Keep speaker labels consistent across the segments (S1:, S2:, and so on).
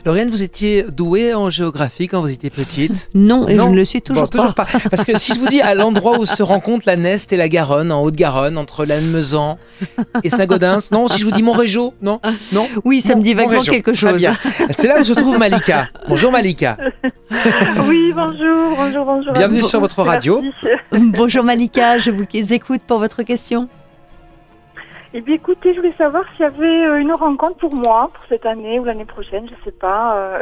S1: Lauriane, vous étiez douée en géographie quand vous étiez petite?
S2: Non, et je ne le suis toujours
S1: pas. Parce que si je vous dis à l'endroit où se rencontrent la Neste et la Garonne, en Haute-Garonne, entre Lannemezan et Saint-Gaudens, non? Si je vous dis Montrégeau, non?
S2: Oui, ça me dit vaguement quelque chose.
S1: Très bien. C'est là où se trouve Malika. Bonjour Malika.
S3: Oui, bonjour.
S1: Bienvenue sur votre radio.
S2: Bonjour Malika, je vous écoute pour votre question.
S3: Eh bien écoutez, je voulais savoir s'il y avait une rencontre pour moi, pour cette année ou l'année prochaine, je ne sais pas.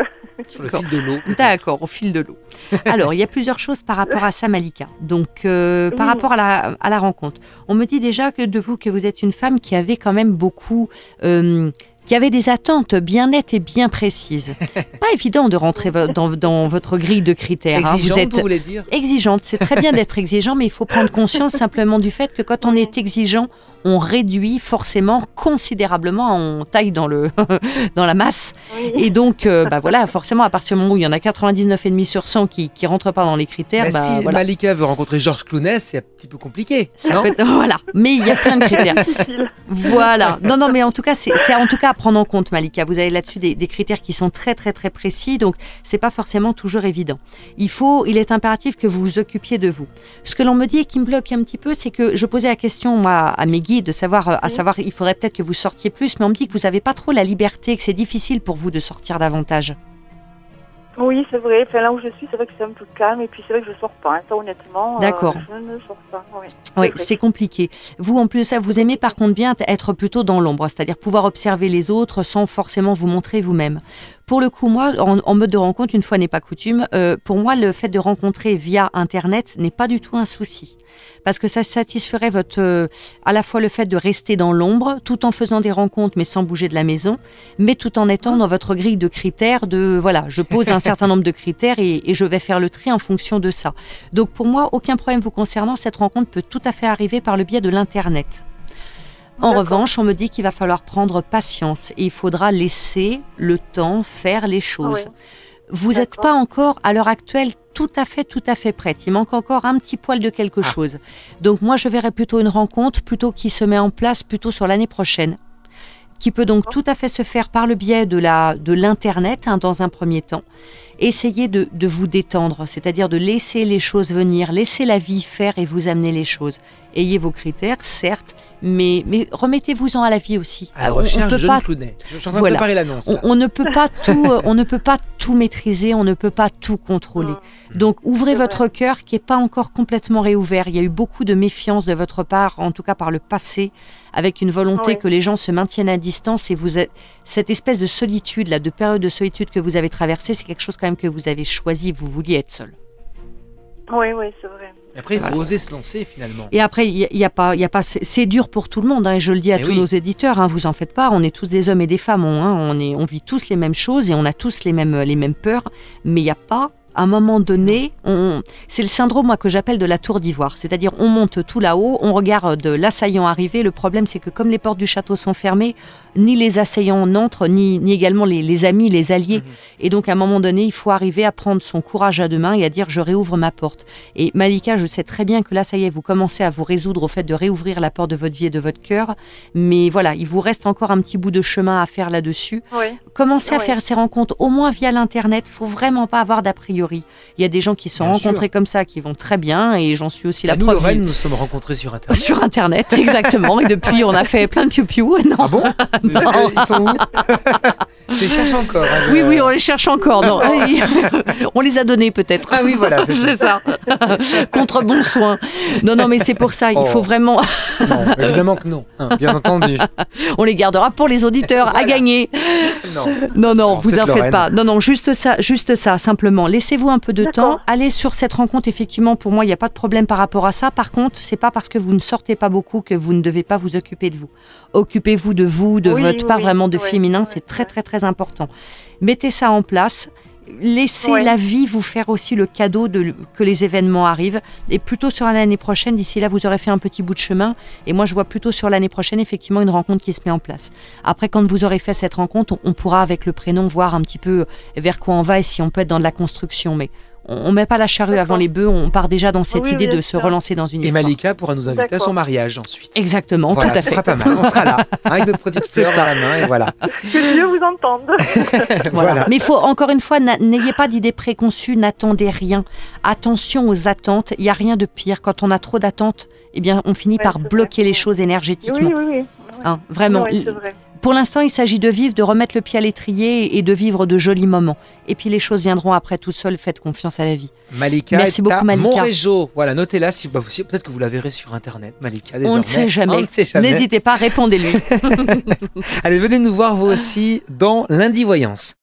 S1: Sur le fil de l'eau.
S2: D'accord, au fil de l'eau. Alors, il y a plusieurs choses par rapport à ça, Malika. Donc, par rapport à la rencontre, on me dit déjà que de vous, que vous êtes une femme qui avait quand même beaucoup... qui avait des attentes bien nettes et bien précises. Pas évident de rentrer dans votre grille de critères.
S1: Exigeante, vous voulez dire?
S2: Exigeante, c'est très bien d'être exigeant, mais il faut prendre conscience simplement du fait que quand on est exigeant, on réduit forcément considérablement, on taille dans la masse. Oui. Et donc, voilà, forcément, à partir du moment où il y en a 99,5 sur 100 qui ne rentrent pas dans les critères...
S1: si voilà. Malika veut rencontrer Georges Clooney, c'est un petit peu compliqué, non?
S2: Voilà, mais il y a plein de critères. Voilà. Non, mais en tout cas, c'est en tout cas à prendre en compte, Malika. Vous avez là-dessus des critères qui sont très, très, très précis, donc c'est pas forcément toujours évident. Il est impératif que vous vous occupiez de vous. Ce que l'on me dit et qui me bloque un petit peu, c'est que je posais la question, moi, à mes guides, de savoir, il faudrait peut-être que vous sortiez plus, mais on me dit que vous n'avez pas trop la liberté, que c'est difficile pour vous de sortir davantage.
S3: Oui, c'est vrai. Enfin, là où je suis, c'est vrai que c'est un peu calme, et puis c'est vrai que je ne sors pas. Ça, honnêtement,
S2: d'accord.
S3: Je ne sors pas.
S2: Oui, c'est compliqué. Vous, en plus de ça, vous aimez par contre bien être plutôt dans l'ombre, c'est-à-dire pouvoir observer les autres sans forcément vous montrer vous-même. Pour le coup, moi, en mode de rencontre, une fois n'est pas coutume, pour moi, le fait de rencontrer via Internet n'est pas du tout un souci. Parce que ça satisferait à la fois le fait de rester dans l'ombre, tout en faisant des rencontres, mais sans bouger de la maison, mais tout en étant dans votre grille de critères voilà, je pose un certain nombre de critères et je vais faire le tri en fonction de ça. Donc pour moi, aucun problème vous concernant, cette rencontre peut tout à fait arriver par le biais de l'Internet. En revanche, on me dit qu'il va falloir prendre patience et il faudra laisser le temps faire les choses. Oui. Vous n'êtes pas encore, à l'heure actuelle, tout à fait prête. Il manque encore un petit poil de quelque chose. Donc moi, je verrais plutôt une rencontre qui se met en place plutôt sur l'année prochaine, qui peut donc tout à fait se faire par le biais de l'Internet, dans un premier temps. Essayez de vous détendre, c'est-à-dire de laisser les choses venir, laisser la vie faire et vous amener les choses. Ayez vos critères, certes, mais remettez-vous-en à la vie aussi.
S1: Alors, recherche Jeune Clooney. Je suis en train de préparer l'annonce.
S2: On ne peut pas tout maîtriser, on ne peut pas tout contrôler. Donc, ouvrez votre cœur qui n'est pas encore complètement réouvert. Il y a eu beaucoup de méfiance de votre part, en tout cas par le passé, avec une volonté que les gens se maintiennent à distance. Et cette espèce de solitude, de période de solitude que vous avez traversée, c'est quelque chose quand même que vous avez choisi. Vous vouliez être seul.
S3: Oui, c'est vrai.
S1: Et après, il faut oser se lancer finalement.
S2: Et après, il y a pas, c'est dur pour tout le monde. Et je le dis à tous nos éditeurs. Vous en faites pas. On est tous des hommes et des femmes. On vit tous les mêmes choses et on a tous les mêmes peurs. Mais il n'y a pas. À un moment donné, c'est le syndrome que j'appelle de la tour d'ivoire. C'est-à-dire, on monte tout là-haut, on regarde l'assaillant arriver. Le problème, c'est que comme les portes du château sont fermées, ni les assaillants n'entrent, ni également les amis, les alliés. Et donc, à un moment donné, il faut arriver à prendre son courage à deux mains et à dire « je réouvre ma porte ». Et Malika, je sais très bien que là, ça y est, vous commencez à vous résoudre au fait de réouvrir la porte de votre vie et de votre cœur. Mais voilà, il vous reste encore un petit bout de chemin à faire là-dessus. Commencez à faire ces rencontres, au moins via l'Internet. Il ne faut vraiment pas avoir d'a priori. Il y a des gens qui se sont rencontrés comme ça, qui vont très bien, et j'en suis aussi la preuve.
S1: Nous, Lorraine, nous sommes rencontrés sur Internet.
S2: Sur Internet, exactement. Et depuis, on a fait plein de piou-piou. Non.
S1: Ah bon? Non. Ils sont où? Je les cherche encore.
S2: Oui, on les cherche encore. Non. On les a donnés peut-être.
S1: Ah oui, voilà, c'est
S2: ça. Contre bon soin. Non, mais c'est pour ça. Il faut vraiment.
S1: Non, évidemment que non. Bien entendu.
S2: On les gardera pour les auditeurs à gagner. Non, vous en faites pas. Non, juste ça, simplement. Laissez-vous un peu de temps. Allez sur cette rencontre. Effectivement, pour moi, il n'y a pas de problème par rapport à ça. Par contre, c'est pas parce que vous ne sortez pas beaucoup que vous ne devez pas vous occuper de vous. Occupez-vous de vous, de votre part vraiment de féminin. C'est très, très, très important. Mettez ça en place. Laissez la vie vous faire aussi le cadeau que les événements arrivent. Et plutôt sur l'année prochaine, d'ici là, vous aurez fait un petit bout de chemin. Et moi, je vois plutôt sur l'année prochaine, effectivement, une rencontre qui se met en place. Après, quand vous aurez fait cette rencontre, on pourra, avec le prénom, voir un petit peu vers quoi on va et si on peut être dans de la construction. Mais on met pas la charrue avant les bœufs, on part déjà dans cette
S3: Oui,
S2: idée
S3: bien
S2: de se
S3: sûr.
S2: relancer dans une
S1: Et
S2: histoire.
S1: Malika pourra nous inviter à son
S3: D'accord.
S1: mariage ensuite.
S2: Exactement,
S1: Voilà,
S2: tout à
S1: ce
S2: fait.
S1: sera pas mal. On sera là, avec notre petite
S2: C'est
S1: fleur
S2: ça.
S1: à la main, et voilà.
S3: Que Dieu vous entende.
S1: Voilà.
S2: Mais il faut, encore une fois, n'ayez pas d'idées préconçues, n'attendez rien. Attention aux attentes, il n'y a rien de pire. Quand on a trop d'attentes, eh bien, on finit
S3: Ouais,
S2: par
S3: c'est
S2: bloquer
S3: vrai.
S2: les choses énergétiquement.
S3: Oui.
S2: Hein, vraiment.
S3: Oui, c'est vrai.
S2: Pour l'instant, il s'agit de vivre, de remettre le pied à l'étrier et de vivre de jolis moments. Et puis les choses viendront après toutes seules, faites confiance à la vie.
S1: Malika
S2: Merci
S1: est
S2: beaucoup,
S1: à
S2: Malika.
S1: Montrégeau. Voilà, notez-la. Peut-être que vous la verrez sur Internet, Malika, désormais.
S2: On ne sait
S1: On
S2: jamais.
S1: ne sait jamais.
S2: N'hésitez pas, répondez-lui.
S1: Allez, venez nous voir vous aussi dans Lundi Voyance.